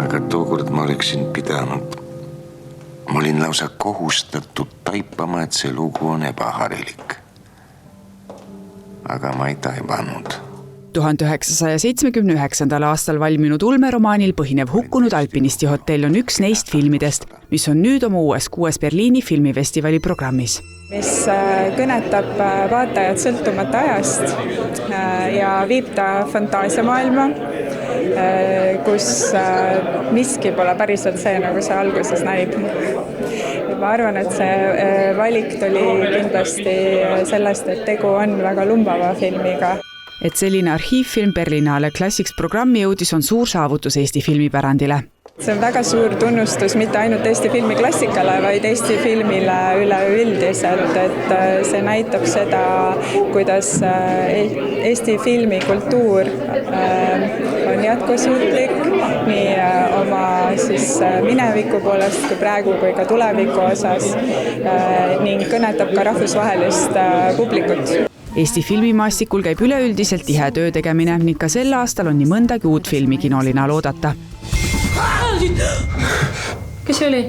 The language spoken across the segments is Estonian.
Aga tookord ma oleksin pidanud. Ma olin lausa kohustatud taipama, et see lugu on ebaharilik. Aga ma ei taibanud. 1979. aastal valminud ulmeromaanil põhinev Hukkunud alpinisti hotell on üks neist filmidest, mis on nüüd oma uues 6. Berliini filmifestivali programmis. Mis kõnetab vaatajad sõltumata ajast ja viib ta fantaasiamaailma, kus miski pole päriselt see, nagu see alguses näib. Ma arvan, et see valik tuli kindlasti sellest, et tegu on väga lumbava filmiga. Et selline arhiivfilm Berlinale Classics programmi jõudis on suur saavutus Eesti filmipärandile. See on väga suur tunnustus mitte ainult Eesti filmi klassikale, vaid Eesti filmile üleüldiselt, et see näitab seda, kuidas Eesti filmikultuur on jätkusuutlik nii oma mineviku poolest kui praegu kui ka tuleviku osas ning kõnetab ka rahvusvahelist publikut. Eesti filmimaastikul käib üleüldiselt tihe töö tegemine ning ka sel aastal on nii mõndagi uut filmi kinolinal oodata. Kes see oli?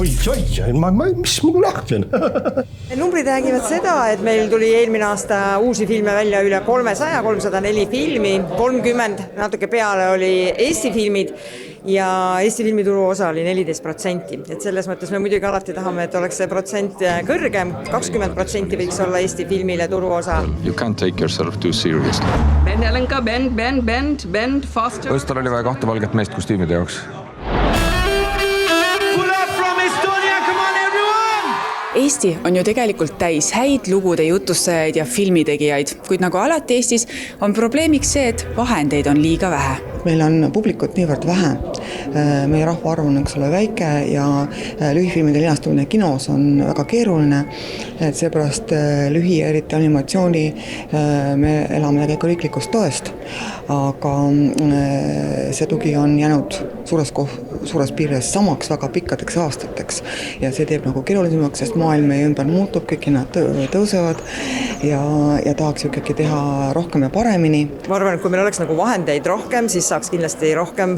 Mis mul lahti on? Numbrid räägivad seda, et meil tuli eelmine aasta uusi filme välja üle 304 filmi, 30 natuke peale oli Eesti filmid ja Eesti filmi turuosa oli 14%. Et selles mõttes me muidugi alati tahame, et oleks see protsent kõrgem, 20% võiks olla Eesti filmile turuosa. You can't take yourself too seriously. Bend, Elenka, bend, faster. Õstal oli vaja 2 valget meest kostüümide jaoks. Eesti on ju tegelikult täis häid lugude jutustajaid ja filmitegijaid, kuid nagu alati Eestis on probleemiks see, et vahendeid on liiga vähe. Meil on publikut niivõrd vähe, meie rahvaarv on väike ja lühifilmide linastumine kinos on väga keeruline, et seepärast lühi- ja eriti animatsiooni me elame tegelikult riiklikust toest, aga see tugi on jäänud suures piires samaks väga pikkadeks aastateks ja see teeb nagu keerulisemaks, sest maailm meie ümber muutub, kõik hinnad tõusevad ja tahaks ikkagi teha rohkem ja paremini. Ma arvan, et kui meil oleks nagu vahendeid rohkem, siis saaks kindlasti rohkem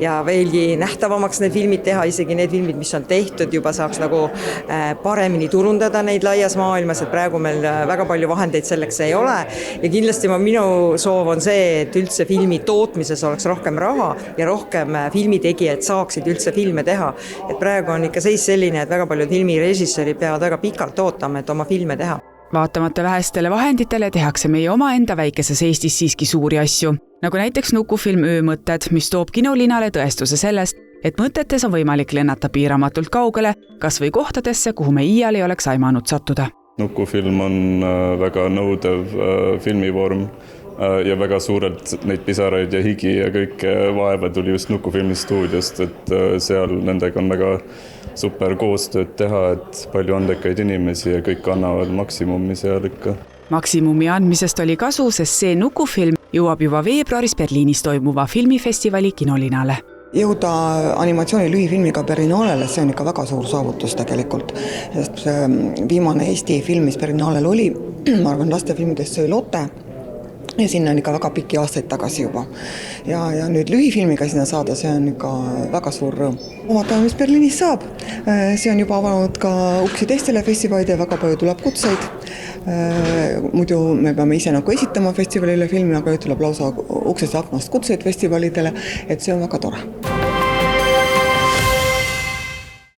ja veelgi nähtavamaks need filmid teha, isegi need filmid, mis on tehtud, juba saaks nagu paremini turundada neid laias maailmas, et praegu meil väga palju vahendeid selleks ei ole ja kindlasti minu soov on see, et üldse filmi tootmises oleks rohkem raha ja rohkem filmitegijad saaksid üldse filme teha. Et praegu on ikka seis selline, et väga paljud filmirežissöörid peavad väga pikalt ootama, et oma filme teha. Vaatamata vähestele vahenditele tehakse meie omaenda väikeses Eestis siiski suuri asju, nagu näiteks nukufilm Öömõtted, mis toob kinolinale tõestuse sellest, et mõtetes on võimalik lennata piiramatult kaugele, kas või kohtadesse, kuhu me iial ei oleks aimanud sattuda. Nukufilm on väga nõudev filmivorm ja väga suurelt neid pisaraid ja higi ja kõik vaeva tuli just Nukufilmi stuudiost, et seal nendega on väga super koostööd teha, et palju andekaid inimesi ja kõik annavad maksimumi seal ikka. Maksimumi andmisest oli kasu, sest see Nukufilm jõuab juba veebruaris Berliinis toimuva filmifestivali kinolinale. Jõuda animatsiooni lühifilmiga Berlinalele, see on ikka väga suur saavutus tegelikult, sest viimane Eesti film, mis Berlinalel oli, ma arvan, lastefilmidest see oli Lotte ja sinna on ikka väga pikki aastaid tagasi juba. Ja nüüd lühifilmiga sinna saada, see on ikka väga suur rõõm. Vaatame, mis Berliinis saab. See on juba avanud ka uksi teistele festivalide ja väga palju tuleb kutseid. Muidu me peame ise nagu esitama festivalile filmi, aga nüüd tuleb lausa uksest ja aknast kutseid festivalidele, et see on väga tore.